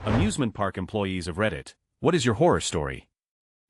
Amusement park employees of Reddit. What is your horror story?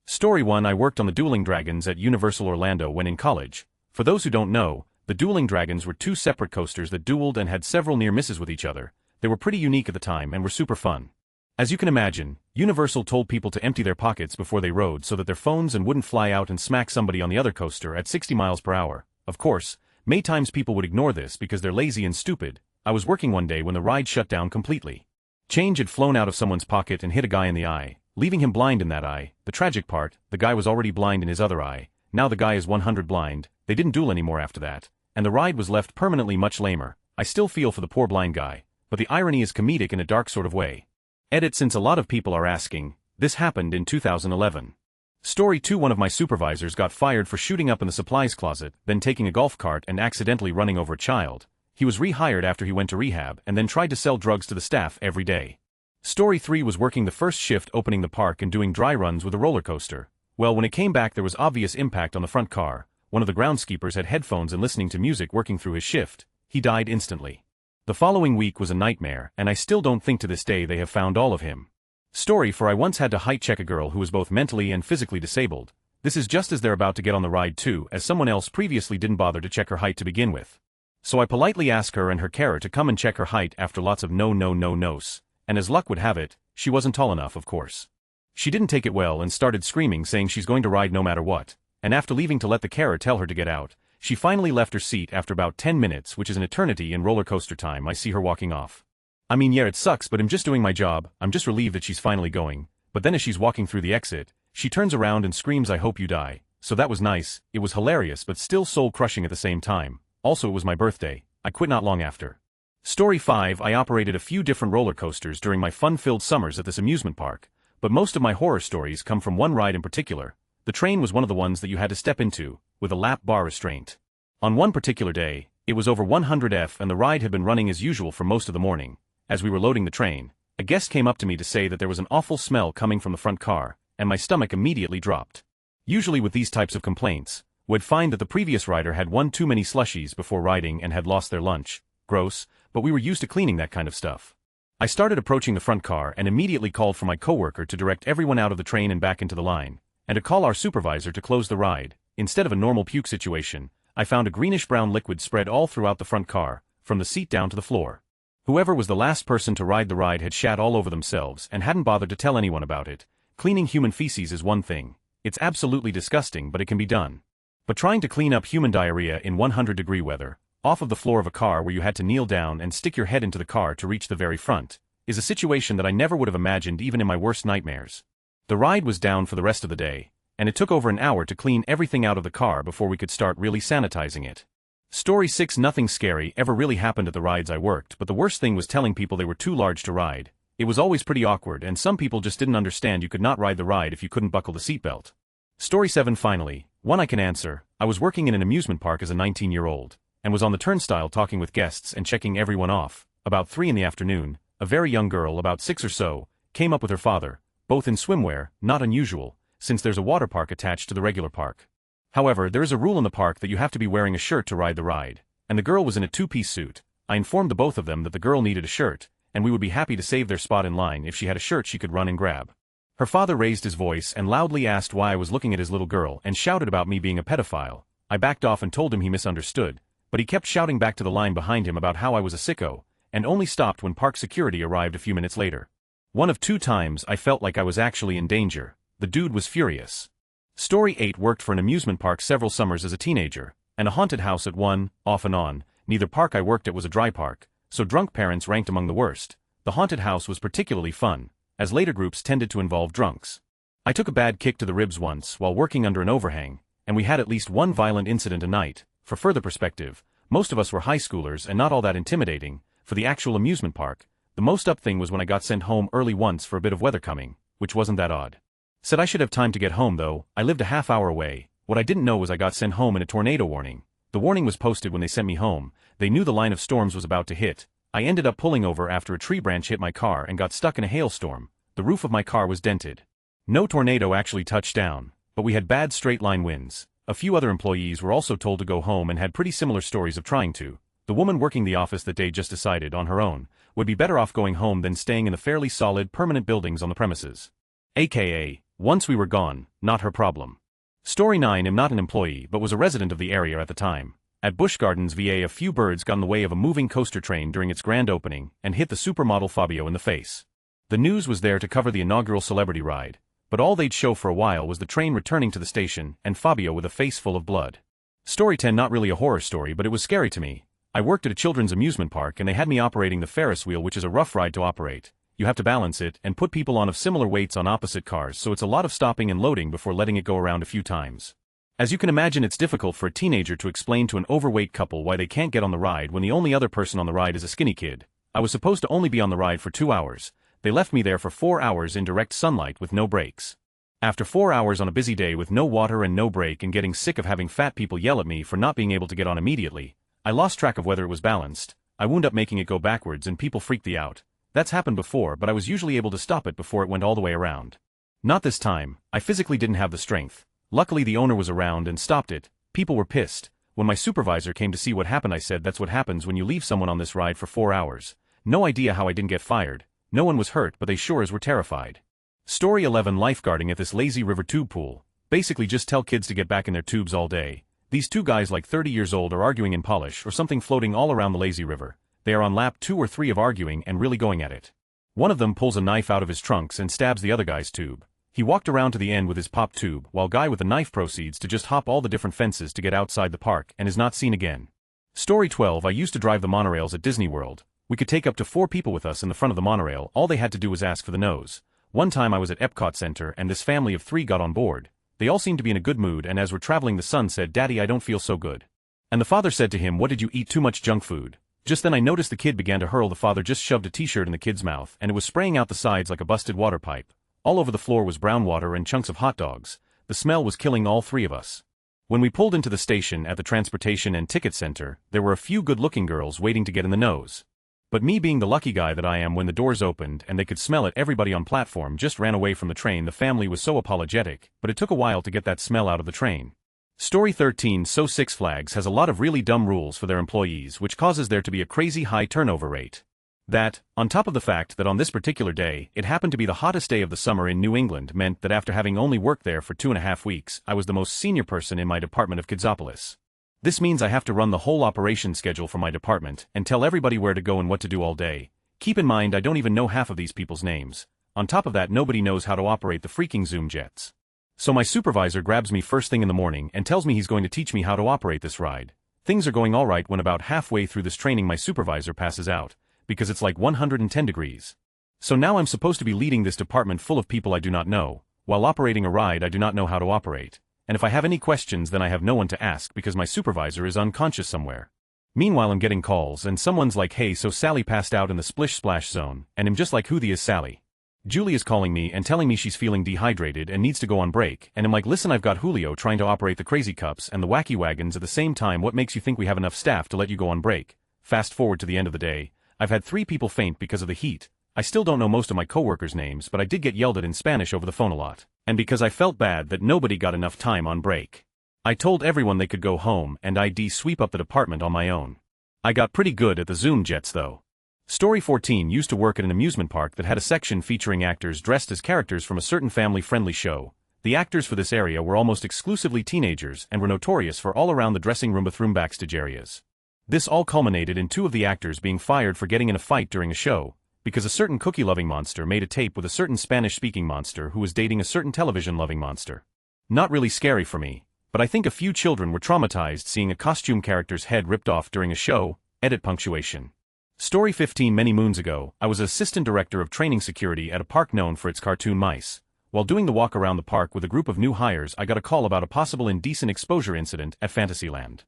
Story 1. I worked on the Dueling Dragons at Universal Orlando when in college. For those who don't know, the Dueling Dragons were two separate coasters that dueled and had several near misses with each other. They were pretty unique at the time and were super fun. As you can imagine, Universal told people to empty their pockets before they rode so that their phones wouldn't fly out and smack somebody on the other coaster at 60 miles per hour. Of course, many times people would ignore this because they're lazy and stupid. I was working one day when the ride shut down completely. Change had flown out of someone's pocket and hit a guy in the eye, leaving him blind in that eye. The tragic part, the guy was already blind in his other eye. Now the guy is 100 blind. They didn't duel anymore after that, and the ride was left permanently much lamer. I still feel for the poor blind guy, but the irony is comedic in a dark sort of way. Edit. Since a lot of people are asking, this happened in 2011. Story 2. One of my supervisors got fired for shooting up in the supplies closet, then taking a golf cart and accidentally running over a child. He was rehired after he went to rehab and then tried to sell drugs to the staff every day. Story 3. Was working the first shift opening the park and doing dry runs with a roller coaster. Well, when it came back there was obvious impact on the front car. One of the groundskeepers had headphones and listening to music working through his shift. He died instantly. The following week was a nightmare, and I still don't think to this day they have found all of him. Story 4. I once had to height check a girl who was both mentally and physically disabled. This is just as they're about to get on the ride too, as someone else previously didn't bother to check her height to begin with. So I politely asked her and her carer to come and check her height after lots of no's, and as luck would have it, she wasn't tall enough, of course. She didn't take it well and started screaming, saying she's going to ride no matter what, and after leaving to let the carer tell her to get out, she finally left her seat after about 10 minutes, which is an eternity in roller coaster time. I see her walking off. I mean, yeah, it sucks, but I'm just doing my job. I'm just relieved that she's finally going. But then as she's walking through the exit, she turns around and screams, "I hope you die." So that was nice. It was hilarious but still soul-crushing at the same time. Also, it was my birthday. I quit not long after. Story 5. I operated a few different roller coasters during my fun-filled summers at this amusement park, but most of my horror stories come from one ride in particular. The train was one of the ones that you had to step into, with a lap bar restraint. On one particular day, it was over 100 and the ride had been running as usual for most of the morning. As we were loading the train, a guest came up to me to say that there was an awful smell coming from the front car, and my stomach immediately dropped. Usually with these types of complaints, we'd find that the previous rider had one too many slushies before riding and had lost their lunch. Gross, but we were used to cleaning that kind of stuff. I started approaching the front car and immediately called for my coworker to direct everyone out of the train and back into the line, and to call our supervisor to close the ride. Instead of a normal puke situation, I found a greenish-brown liquid spread all throughout the front car, from the seat down to the floor. Whoever was the last person to ride the ride had shat all over themselves and hadn't bothered to tell anyone about it. Cleaning human feces is one thing. It's absolutely disgusting, but it can be done. But trying to clean up human diarrhea in 100-degree weather, off of the floor of a car where you had to kneel down and stick your head into the car to reach the very front, is a situation that I never would have imagined even in my worst nightmares. The ride was down for the rest of the day, and it took over an hour to clean everything out of the car before we could start really sanitizing it. Story 6. Nothing scary ever really happened at the rides I worked, but the worst thing was telling people they were too large to ride. It was always pretty awkward, and some people just didn't understand you could not ride the ride if you couldn't buckle the seatbelt. Story 7. Finally, one I can answer. I was working in an amusement park as a 19-year-old, and was on the turnstile talking with guests and checking everyone off. About 3 in the afternoon, a very young girl, about 6 or so, came up with her father, both in swimwear, not unusual, since there's a water park attached to the regular park. However, there is a rule in the park that you have to be wearing a shirt to ride the ride, and the girl was in a two-piece suit. I informed the both of them that the girl needed a shirt, and we would be happy to save their spot in line if she had a shirt she could run and grab. Her father raised his voice and loudly asked why I was looking at his little girl and shouted about me being a pedophile. I backed off and told him he misunderstood, but he kept shouting back to the line behind him about how I was a sicko, and only stopped when park security arrived a few minutes later. One of 2 times I felt like I was actually in danger. The dude was furious. Story 8. Worked for an amusement park several summers as a teenager, and a haunted house at one, off and on. Neither park I worked at was a dry park, so drunk parents ranked among the worst. The haunted house was particularly fun, as later groups tended to involve drunks. I took a bad kick to the ribs once while working under an overhang, and we had at least one violent incident a night. For further perspective, most of us were high schoolers and not all that intimidating. For the actual amusement park, the most up thing was when I got sent home early once for a bit of weather coming, which wasn't that odd. Said I should have time to get home though. I lived a half hour away. What I didn't know was I got sent home in a tornado warning. The warning was posted when they sent me home. They knew the line of storms was about to hit. I ended up pulling over after a tree branch hit my car and got stuck in a hailstorm. The roof of my car was dented. No tornado actually touched down, but we had bad straight line winds. A few other employees were also told to go home and had pretty similar stories of trying to. The woman working the office that day just decided, on her own, would be better off going home than staying in the fairly solid, permanent buildings on the premises. AKA, once we were gone, not her problem. Story 9. I'm not an employee but was a resident of the area at the time. At Busch Gardens, VA, a few birds got in the way of a moving coaster train during its grand opening and hit the supermodel Fabio in the face. The news was there to cover the inaugural celebrity ride, but all they'd show for a while was the train returning to the station and Fabio with a face full of blood. Story 10. Not really a horror story, but it was scary to me. I worked at a children's amusement park and they had me operating the Ferris wheel, which is a rough ride to operate. You have to balance it and put people on of similar weights on opposite cars, so it's a lot of stopping and loading before letting it go around a few times. As you can imagine, it's difficult for a teenager to explain to an overweight couple why they can't get on the ride when the only other person on the ride is a skinny kid. I was supposed to only be on the ride for 2 hours. They left me there for 4 hours in direct sunlight with no breaks. After 4 hours on a busy day with no water and no break and getting sick of having fat people yell at me for not being able to get on immediately, I lost track of whether it was balanced. I wound up making it go backwards and people freaked me out. That's happened before, but I was usually able to stop it before it went all the way around. Not this time. I physically didn't have the strength. Luckily the owner was around and stopped it. People were pissed. When my supervisor came to see what happened, I said, that's what happens when you leave someone on this ride for 4 hours. No idea how I didn't get fired. No one was hurt, but they sure as were terrified. Story 11. Lifeguarding at this lazy river tube pool. Basically just tell kids to get back in their tubes all day. These two guys like 30 years old are arguing in polish or something floating all around the lazy river. They are on lap 2 or 3 of arguing and really going at it. One of them pulls a knife out of his trunks and stabs the other guy's tube. He walked around to the end with his pop tube, while guy with the knife proceeds to just hop all the different fences to get outside the park and is not seen again. Story 12. I used to drive the monorails at Disney World. We could take up to 4 people with us in the front of the monorail. All they had to do was ask for the nose. One time I was at Epcot Center and this family of 3 got on board. They all seemed to be in a good mood, and as we're traveling the son said, "Daddy, I don't feel so good." And the father said to him, "What did you eat? Too much junk food?" Just then I noticed the kid began to hurl. The father just shoved a t-shirt in the kid's mouth and it was spraying out the sides like a busted water pipe. All over the floor was brown water and chunks of hot dogs. The smell was killing all 3 of us. When we pulled into the station at the Transportation and Ticket Center, there were a few good-looking girls waiting to get in the nose. But me, being the lucky guy that I am, when the doors opened and they could smell it, everybody on platform just ran away from the train. The family was so apologetic, but it took a while to get that smell out of the train. Story 13. So Six Flags has a lot of really dumb rules for their employees, which causes there to be a crazy high turnover rate. That, on top of the fact that on this particular day, it happened to be the hottest day of the summer in New England, meant that after having only worked there for 2.5 weeks, I was the most senior person in my department of Kidsopolis. This means I have to run the whole operation schedule for my department and tell everybody where to go and what to do all day. Keep in mind I don't even know half of these people's names. On top of that, nobody knows how to operate the freaking Zoom jets. So my supervisor grabs me first thing in the morning and tells me he's going to teach me how to operate this ride. Things are going all right when about halfway through this training my supervisor passes out, because it's like 110 degrees. So now I'm supposed to be leading this department full of people I do not know, while operating a ride I do not know how to operate. And if I have any questions, then I have no one to ask because my supervisor is unconscious somewhere. Meanwhile I'm getting calls and someone's like, "Hey, so Sally passed out in the splish splash zone," and I'm just like, "Who the is Sally?" Julie is calling me and telling me she's feeling dehydrated and needs to go on break, and I'm like, "Listen, I've got Julio trying to operate the crazy cups and the wacky wagons at the same time. What makes you think we have enough staff to let you go on break?" Fast forward to the end of the day. I've had 3 people faint because of the heat. I still don't know most of my coworkers' names, but I did get yelled at in Spanish over the phone a lot. And because I felt bad that nobody got enough time on break, I told everyone they could go home and I'd sweep up the department on my own. I got pretty good at the Zoom jets though. Story 14. Used to work at an amusement park that had a section featuring actors dressed as characters from a certain family-friendly show. The actors for this area were almost exclusively teenagers and were notorious for all around the dressing room bathroom backstage areas. This all culminated in 2 of the actors being fired for getting in a fight during a show, because a certain cookie-loving monster made a tape with a certain Spanish-speaking monster who was dating a certain television-loving monster. Not really scary for me, but I think a few children were traumatized seeing a costume character's head ripped off during a show. Edit punctuation. Story 15. Many moons ago, I was assistant director of training security at a park known for its cartoon mice. While doing the walk around the park with a group of new hires, I got a call about a possible indecent exposure incident at Fantasyland.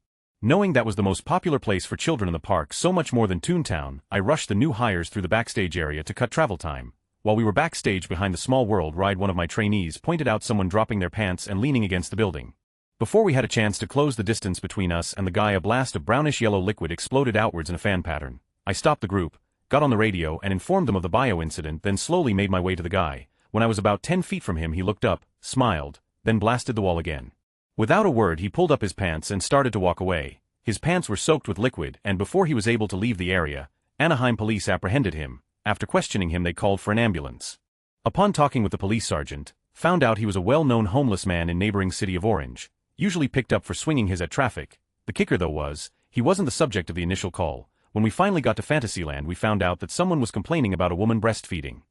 Knowing that was the most popular place for children in the park, so much more than Toontown, I rushed the new hires through the backstage area to cut travel time. While we were backstage behind the Small World ride, one of my trainees pointed out someone dropping their pants and leaning against the building. Before we had a chance to close the distance between us and the guy, a blast of brownish-yellow liquid exploded outwards in a fan pattern. I stopped the group, got on the radio and informed them of the bio incident, then slowly made my way to the guy. When I was about 10 feet from him, he looked up, smiled, then blasted the wall again. Without a word, he pulled up his pants and started to walk away. His pants were soaked with liquid, and before he was able to leave the area, Anaheim police apprehended him. After questioning him, they called for an ambulance. Upon talking with the police sergeant, found out he was a well-known homeless man in neighboring city of Orange, usually picked up for swinging his at traffic. The kicker though was, he wasn't the subject of the initial call. When we finally got to Fantasyland, we found out that someone was complaining about a woman breastfeeding.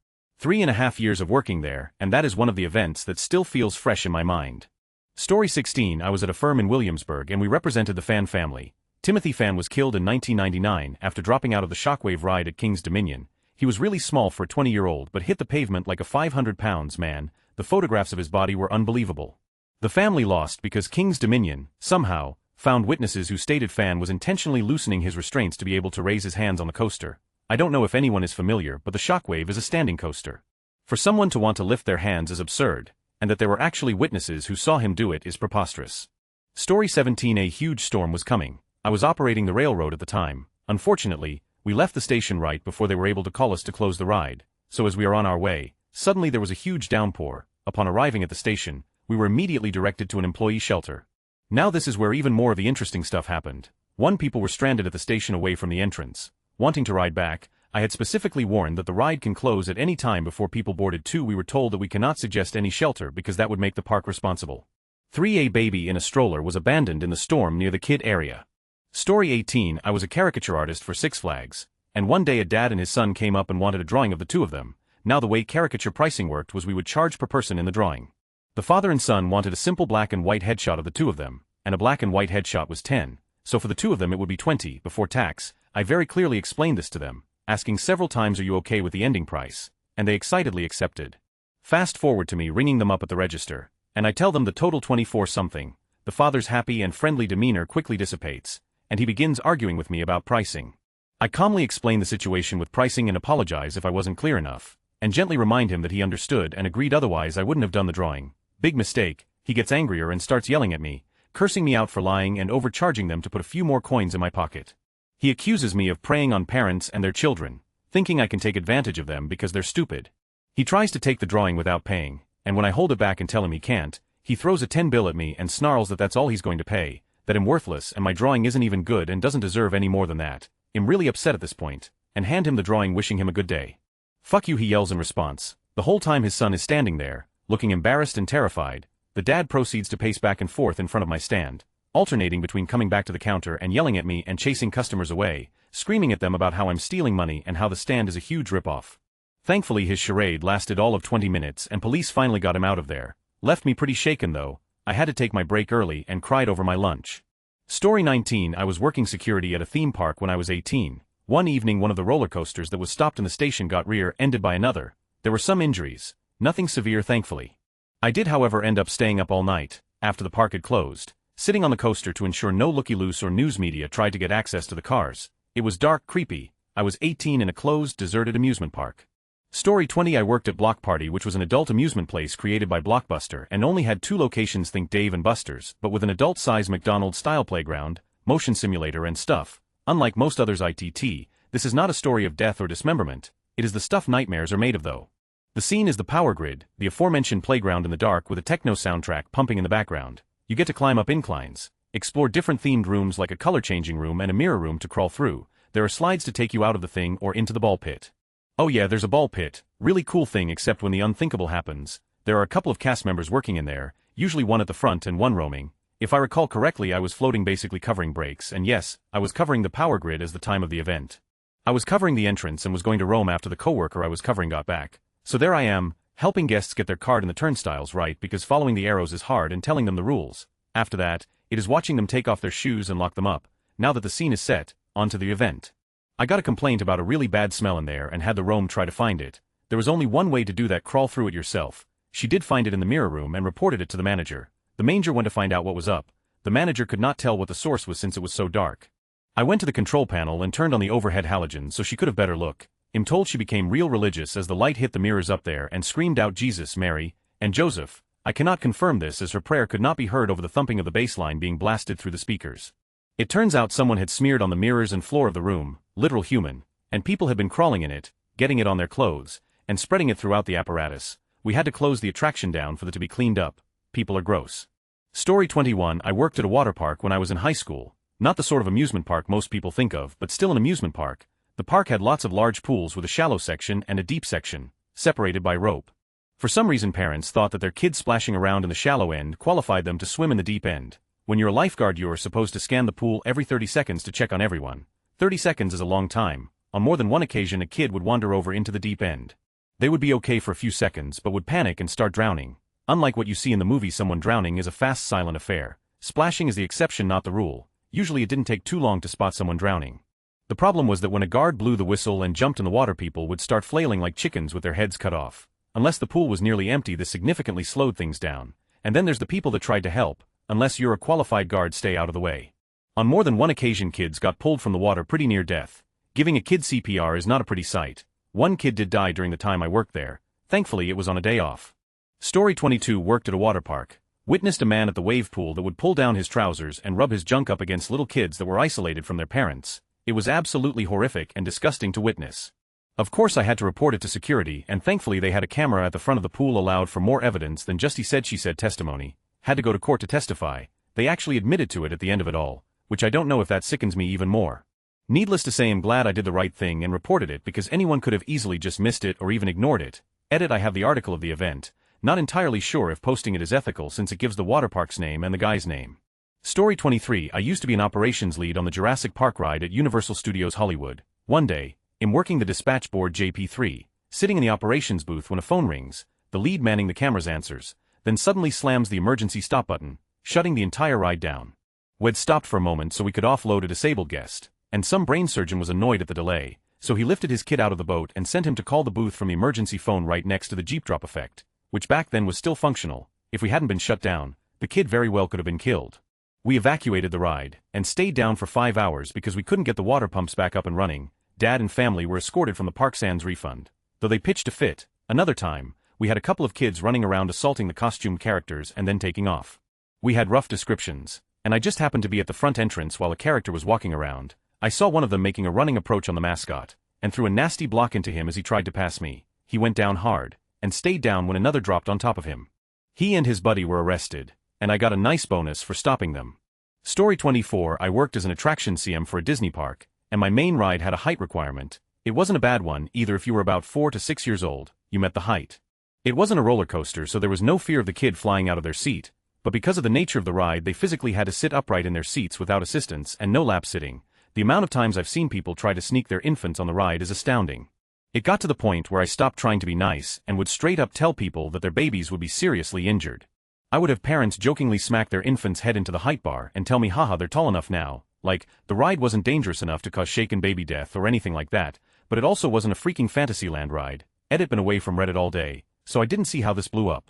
3.5 years of working there, and that is one of the events that still feels fresh in my mind. Story 16. I was at a firm in Williamsburg and we represented the Fan family. Timothy Fan was killed in 1999 after dropping out of the Shockwave ride at King's Dominion. He was really small for a 20-year-old but hit the pavement like a 500-pound man. The photographs of his body were unbelievable. The family lost because King's Dominion, somehow, found witnesses who stated Fan was intentionally loosening his restraints to be able to raise his hands on the coaster. I don't know if anyone is familiar, but the Shockwave is a standing coaster. For someone to want to lift their hands is absurd, and that there were actually witnesses who saw him do it is preposterous. Story 17. A huge storm was coming. I was operating the railroad at the time. Unfortunately, we left the station right before they were able to call us to close the ride, so as we are on our way, suddenly there was a huge downpour. Upon arriving at the station, we were immediately directed to an employee shelter. Now this is where even more of the interesting stuff happened. People were stranded at the station away from the entrance. Wanting to ride back, I had specifically warned that the ride can close at any time before people boarded. 2. We were told that we cannot suggest any shelter because that would make the park responsible. 3. A baby in a stroller was abandoned in the storm near the kid area. Story 18. I was a caricature artist for Six Flags, and one day a dad and his son came up and wanted a drawing of the two of them. Now the way caricature pricing worked was we would charge per person in the drawing. The father and son wanted a simple black and white headshot of the two of them, and a black and white headshot was 10, so for the two of them it would be 20 before tax. I very clearly explained this to them, asking several times, are you okay with the ending price, and they excitedly accepted. Fast forward to me ringing them up at the register, and I tell them the total 24 something. The father's happy and friendly demeanor quickly dissipates, and he begins arguing with me about pricing. I calmly explain the situation with pricing and apologize if I wasn't clear enough, and gently remind him that he understood and agreed, otherwise I wouldn't have done the drawing. Big mistake. He gets angrier and starts yelling at me, cursing me out for lying and overcharging them to put a few more coins in my pocket. He accuses me of preying on parents and their children, thinking I can take advantage of them because they're stupid. He tries to take the drawing without paying, and when I hold it back and tell him he can't, he throws a 10 bill at me and snarls that that's all he's going to pay, that I'm worthless and my drawing isn't even good and doesn't deserve any more than that. I'm really upset at this point, and hand him the drawing wishing him a good day. Fuck you, he yells in response. The whole time his son is standing there, looking embarrassed and terrified. The dad proceeds to pace back and forth in front of my stand, alternating between coming back to the counter and yelling at me and chasing customers away, screaming at them about how I'm stealing money and how the stand is a huge ripoff. Thankfully his charade lasted all of 20 minutes and police finally got him out of there. Left me pretty shaken though. I had to take my break early and cried over my lunch. Story 19. I was working security at a theme park when I was 18. One evening one of the roller coasters that was stopped in the station got rear-ended by another. There were some injuries. Nothing severe thankfully. I did however end up staying up all night, after the park had closed, sitting on the coaster to ensure no looky-loose or news media tried to get access to the cars. It was dark, creepy. I was 18 in a closed, deserted amusement park. Story 20. I worked at Block Party, which was an adult amusement place created by Blockbuster and only had 2 locations, think Dave and Buster's, but with an adult-size McDonald's-style playground, motion simulator and stuff. Unlike most others ITT, this is not a story of death or dismemberment. It is the stuff nightmares are made of though. The scene is the power grid, the aforementioned playground in the dark with a techno soundtrack pumping in the background. You get to climb up inclines, explore different themed rooms like a color-changing room and a mirror room to crawl through. There are slides to take you out of the thing or into the ball pit. Oh yeah, there's a ball pit. Really cool thing, except when the unthinkable happens. There are a couple of cast members working in there, usually one at the front and one roaming. If I recall correctly, I was floating, basically covering breaks, and yes, I was covering the power grid as the time of the event. I was covering the entrance and was going to roam after the coworker I was covering got back. So there I am, helping guests get their card in the turnstiles right because following the arrows is hard and telling them the rules. After that, it is watching them take off their shoes and lock them up. Now that the scene is set, on to the event. I got a complaint about a really bad smell in there and had the roam try to find it. There was only one way to do that: crawl through it yourself. She did find it in the mirror room and reported it to the manager. The manager went to find out what was up. The manager could not tell what the source was since it was so dark. I went to the control panel and turned on the overhead halogen so she could have better look. I'm told she became real religious as the light hit the mirrors up there and screamed out Jesus, Mary, and Joseph. I cannot confirm this as her prayer could not be heard over the thumping of the bass line being blasted through the speakers. It turns out someone had smeared on the mirrors and floor of the room, literal human, and people had been crawling in it, getting it on their clothes, and spreading it throughout the apparatus. We had to close the attraction down for it to be cleaned up. People are gross. Story 21. I worked at a water park when I was in high school. Not the sort of amusement park most people think of, but still an amusement park. The park had lots of large pools with a shallow section and a deep section, separated by rope. For some reason parents thought that their kids splashing around in the shallow end qualified them to swim in the deep end. When you're a lifeguard you're supposed to scan the pool every 30 seconds to check on everyone. 30 seconds is a long time. On more than one occasion a kid would wander over into the deep end. They would be okay for a few seconds but would panic and start drowning. Unlike what you see in the movie, someone drowning is a fast silent affair. Splashing is the exception not the rule. Usually it didn't take too long to spot someone drowning. The problem was that when a guard blew the whistle and jumped in the water people would start flailing like chickens with their heads cut off. Unless the pool was nearly empty this significantly slowed things down. And then there's the people that tried to help. Unless you're a qualified guard, stay out of the way. On more than one occasion kids got pulled from the water pretty near death. Giving a kid CPR is not a pretty sight. One kid did die during the time I worked there. Thankfully it was on a day off. Story 22 worked at a water park. Witnessed a man at the wave pool that would pull down his trousers and rub his junk up against little kids that were isolated from their parents. It was absolutely horrific and disgusting to witness. Of course I had to report it to security, and thankfully they had a camera at the front of the pool allowed for more evidence than just he said she said testimony. Had to go to court to testify. They actually admitted to it at the end of it all, which I don't know if that sickens me even more. Needless to say I'm glad I did the right thing and reported it because anyone could have easily just missed it or even ignored it. Edit: I have the article of the event. Not entirely sure if posting it is ethical since it gives the water park's name and the guy's name. Story 23 I used to be an operations lead on the Jurassic Park ride at Universal Studios Hollywood. One day, I'm working the dispatch board JP3, sitting in the operations booth when a phone rings. The lead manning the cameras answers, then suddenly slams the emergency stop button, shutting the entire ride down. We'd stopped for a moment so we could offload a disabled guest, and some brain surgeon was annoyed at the delay, so he lifted his kid out of the boat and sent him to call the booth from the emergency phone right next to the Jeep drop effect, which back then was still functional. If we hadn't been shut down, the kid very well could have been killed. We evacuated the ride, and stayed down for 5 hours because we couldn't get the water pumps back up and running. Dad and family were escorted from the park sans refund, though they pitched a fit. Another time, we had a couple of kids running around assaulting the costumed characters and then taking off. We had rough descriptions, and I just happened to be at the front entrance while a character was walking around. I saw one of them making a running approach on the mascot, and threw a nasty block into him as he tried to pass me. He went down hard, and stayed down when another dropped on top of him. He and his buddy were arrested, and I got a nice bonus for stopping them. Story 24 I worked as an attraction CM for a Disney park, and my main ride had a height requirement. It wasn't a bad one either. If you were about 4 to 6 years old, you met the height. It wasn't a roller coaster so there was no fear of the kid flying out of their seat, but because of the nature of the ride they physically had to sit upright in their seats without assistance and no lap sitting. The amount of times I've seen people try to sneak their infants on the ride is astounding. It got to the point where I stopped trying to be nice and would straight up tell people that their babies would be seriously injured. I would have parents jokingly smack their infant's head into the height bar and tell me haha they're tall enough now, like, the ride wasn't dangerous enough to cause shaken baby death or anything like that, but it also wasn't a freaking Fantasyland ride. Edit: been away from Reddit all day, so I didn't see how this blew up.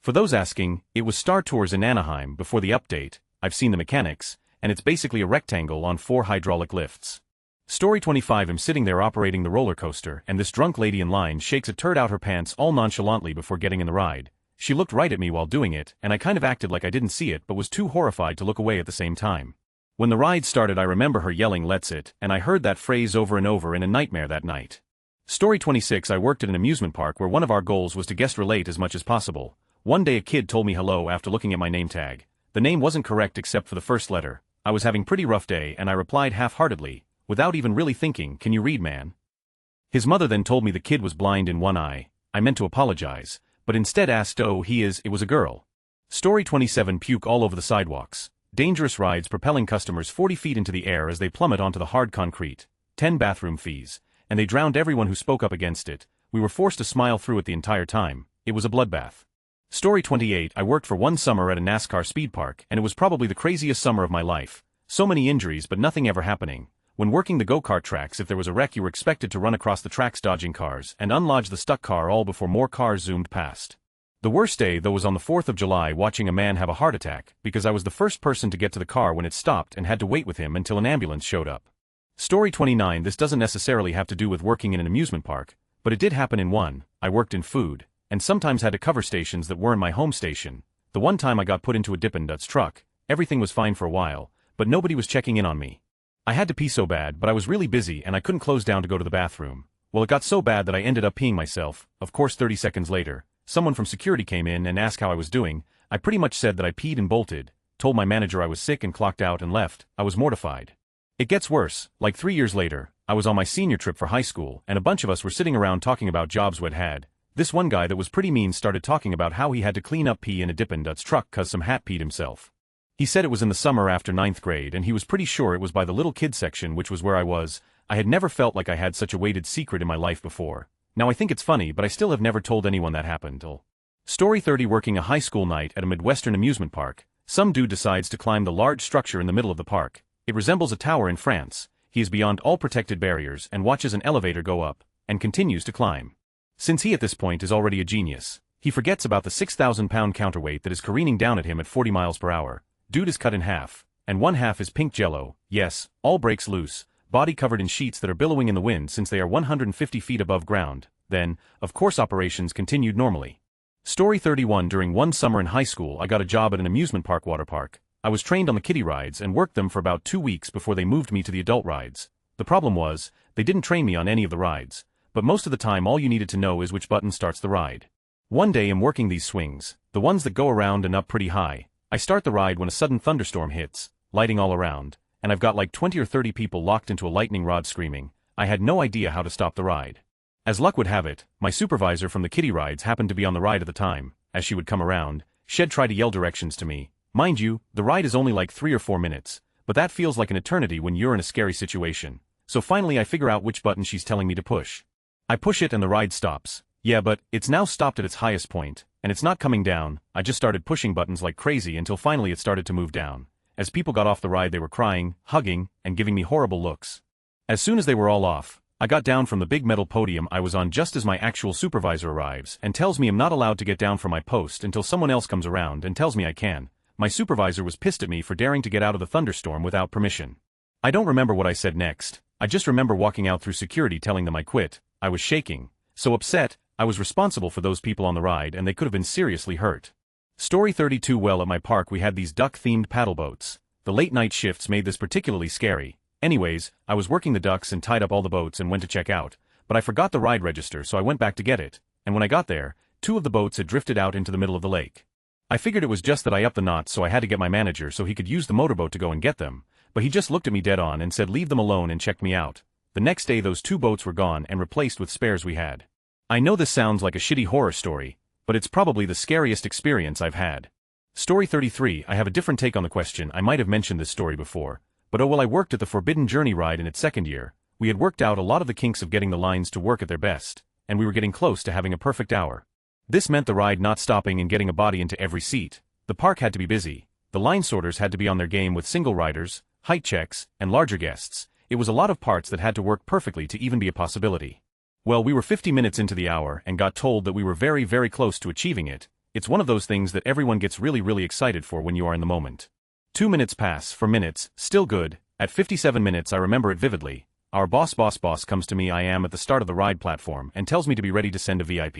For those asking, it was Star Tours in Anaheim before the update. I've seen the mechanics, and it's basically a rectangle on 4 hydraulic lifts. Story 25 I'm sitting there operating the roller coaster and this drunk lady in line shakes a turd out her pants all nonchalantly before getting in the ride. She looked right at me while doing it and I kind of acted like I didn't see it but was too horrified to look away at the same time. When the ride started I remember her yelling "Let's it," and I heard that phrase over and over in a nightmare that night. Story 26 I worked at an amusement park where one of our goals was to guest relate as much as possible. One day a kid told me hello after looking at my name tag. The name wasn't correct except for the first letter. I was having pretty rough day and I replied half-heartedly, without even really thinking, "Can you read, man?" His mother then told me the kid was blind in one eye. I meant to apologize, but instead asked "Oh he is," it was a girl. Story 27 Puke all over the sidewalks. Dangerous rides propelling customers 40 feet into the air as they plummet onto the hard concrete. 10 bathroom fees. And they drowned everyone who spoke up against it. We were forced to smile through it the entire time. It was a bloodbath. Story 28 I worked for one summer at a NASCAR speed park and it was probably the craziest summer of my life. So many injuries but nothing ever happening. When working the go-kart tracks if there was a wreck you were expected to run across the tracks dodging cars and unlodge the stuck car all before more cars zoomed past. The worst day though was on the 4th of July watching a man have a heart attack because I was the first person to get to the car when it stopped and had to wait with him until an ambulance showed up. Story 29 This doesn't necessarily have to do with working in an amusement park, but it did happen in one. I worked in food, and sometimes had to cover stations that weren't my home station. The one time I got put into a Dippin' Dots truck, everything was fine for a while, but nobody was checking in on me. I had to pee so bad but I was really busy and I couldn't close down to go to the bathroom. Well it got so bad that I ended up peeing myself. Of course 30 seconds later, someone from security came in and asked how I was doing. I pretty much said that I peed and bolted. told my manager I was sick and clocked out and left. I was mortified. It gets worse. Like 3 years later, I was on my senior trip for high school, and a bunch of us were sitting around talking about jobs we'd had. This one guy that was pretty mean started talking about how he had to clean up pee in a Dippin' Dots truck 'cause some hat peed himself. He said it was in the summer after 9th grade and he was pretty sure it was by the little kid section, which was where I was. I had never felt like I had such a weighted secret in my life before. Now I think it's funny, but I still have never told anyone that happened. Story 30. Working a high school night at a Midwestern amusement park, some dude decides to climb the large structure in the middle of the park. It resembles a tower in France. He is beyond all protected barriers and watches an elevator go up, and continues to climb. Since he at this point is already a genius, he forgets about the 6,000-pound counterweight that is careening down at him at 40 miles per hour. Dude is cut in half, and one half is pink jello. Yes, all breaks loose, body covered in sheets that are billowing in the wind since they are 150 feet above ground. Then, of course, operations continued normally. Story 31. During one summer in high school, I got a job at an amusement park water park. I was trained on the kiddie rides and worked them for about 2 weeks before they moved me to the adult rides. The problem was, they didn't train me on any of the rides, but most of the time all you needed to know is which button starts the ride. One day I'm working these swings, the ones that go around and up pretty high. I start the ride when a sudden thunderstorm hits, lighting all around, and I've got like 20 or 30 people locked into a lightning rod screaming. I had no idea how to stop the ride. As luck would have it, my supervisor from the kiddie rides happened to be on the ride at the time. As she would come around, she'd try to yell directions to me. Mind you, the ride is only like 3 or 4 minutes, but that feels like an eternity when you're in a scary situation. So finally I figure out which button she's telling me to push. I push it and the ride stops. Yeah, but it's now stopped at its highest point, and it's not coming down. I just started pushing buttons like crazy until finally it started to move down. As people got off the ride they were crying, hugging, and giving me horrible looks. As soon as they were all off, I got down from the big metal podium I was on just as my actual supervisor arrives and tells me I'm not allowed to get down from my post until someone else comes around and tells me I can. My supervisor was pissed at me for daring to get out of the thunderstorm without permission. I don't remember what I said next. I just remember walking out through security telling them I quit. I was shaking. So upset, I was responsible for those people on the ride and they could have been seriously hurt. Story 32. Well, at my park we had these duck-themed paddle boats. The late-night shifts made this particularly scary. Anyways, I was working the ducks and tied up all the boats and went to check out, but I forgot the ride register so I went back to get it, and when I got there, 2 of the boats had drifted out into the middle of the lake. I figured it was just that I upped the knots so I had to get my manager so he could use the motorboat to go and get them, but he just looked at me dead on and said leave them alone and checked me out. The next day those 2 boats were gone and replaced with spares we had. I know this sounds like a shitty horror story, but it's probably the scariest experience I've had. Story 33. I have a different take on the question. I might have mentioned this story before, but oh well, I worked at the Forbidden Journey ride in its second year. We had worked out a lot of the kinks of getting the lines to work at their best, and we were getting close to having a perfect hour. This meant the ride not stopping and getting a body into every seat. The park had to be busy. The line sorters had to be on their game with single riders, height checks, and larger guests. It was a lot of parts that had to work perfectly to even be a possibility. Well, we were 50 minutes into the hour and got told that we were very, very close to achieving it. It's one of those things that everyone gets really, really excited for when you are in the moment. 2 minutes pass, 4 minutes, still good. At 57 minutes I remember it vividly. Our boss comes to me. I am at the start of the ride platform and tells me to be ready to send a VIP.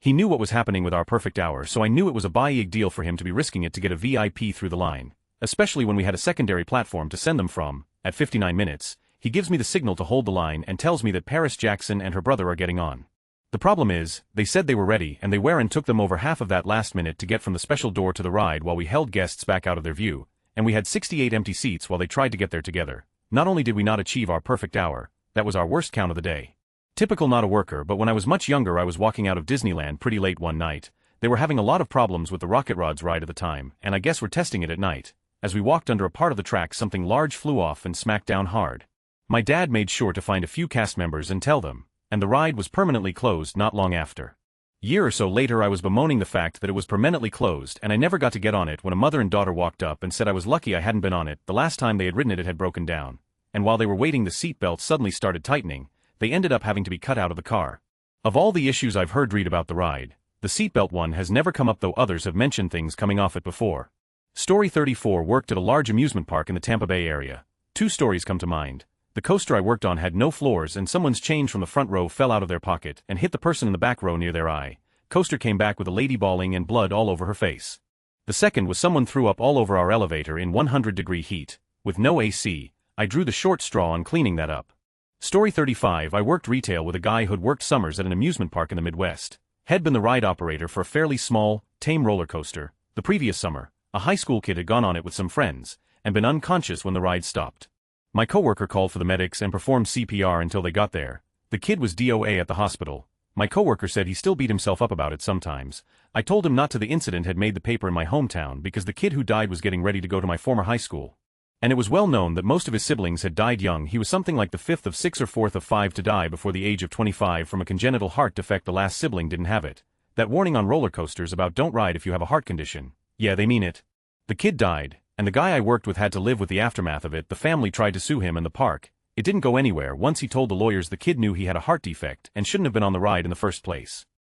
He knew what was happening with our perfect hour, so I knew it was a big deal for him to be risking it to get a VIP through the line, especially when we had a secondary platform to send them from. At 59 minutes, he gives me the signal to hold the line and tells me that Paris Jackson and her brother are getting on. The problem is, they said they were ready and they were, and took them over half of that last minute to get from the special door to the ride while we held guests back out of their view, and we had 68 empty seats while they tried to get there together. Not only did we not achieve our perfect hour, that was our worst count of the day. Typical not a worker, but when I was much younger I was walking out of Disneyland pretty late one night. They were having a lot of problems with the Rocket Rods ride at the time, and I guess we're testing it at night. As we walked under a part of the track something large flew off and smacked down hard. My dad made sure to find a few cast members and tell them, and the ride was permanently closed not long after. A year or so later I was bemoaning the fact that it was permanently closed and I never got to get on it when a mother and daughter walked up and said I was lucky I hadn't been on it. The last time they had ridden it had broken down, and while they were waiting the seatbelt suddenly started tightening. They ended up having to be cut out of the car. Of all the issues I've read about the ride, the seatbelt one has never come up, though others have mentioned things coming off it before. Story 34. Worked at a large amusement park in the Tampa Bay area. 2 stories come to mind. The coaster I worked on had no floors and someone's change from the front row fell out of their pocket and hit the person in the back row near their eye. Coaster came back with a lady bawling and blood all over her face. The second was someone threw up all over our elevator in 100-degree heat. With no AC, I drew the short straw on cleaning that up. Story 35. I worked retail with a guy who'd worked summers at an amusement park in the Midwest. Had been the ride operator for a fairly small, tame roller coaster. The previous summer, A high school kid had gone on it with some friends, and been unconscious when the ride stopped. My coworker called for the medics and performed CPR until they got there. The kid was DOA at the hospital. My coworker said he still beat himself up about it sometimes. I told him not to. The incident had made the paper in my hometown because the kid who died was getting ready to go to my former high school. And it was well known that most of his siblings had died young. He was something like the fifth of six or fourth of five to die before the age of 25 from a congenital heart defect. The last sibling didn't have it. That warning on roller coasters about don't ride if you have a heart condition. Yeah, they mean it. The kid died, and the guy I worked with had to live with the aftermath of it. The family tried to sue him and the park. It didn't go anywhere. Once he told the lawyers the kid knew he had a heart defect and shouldn't have been on the ride in the first place.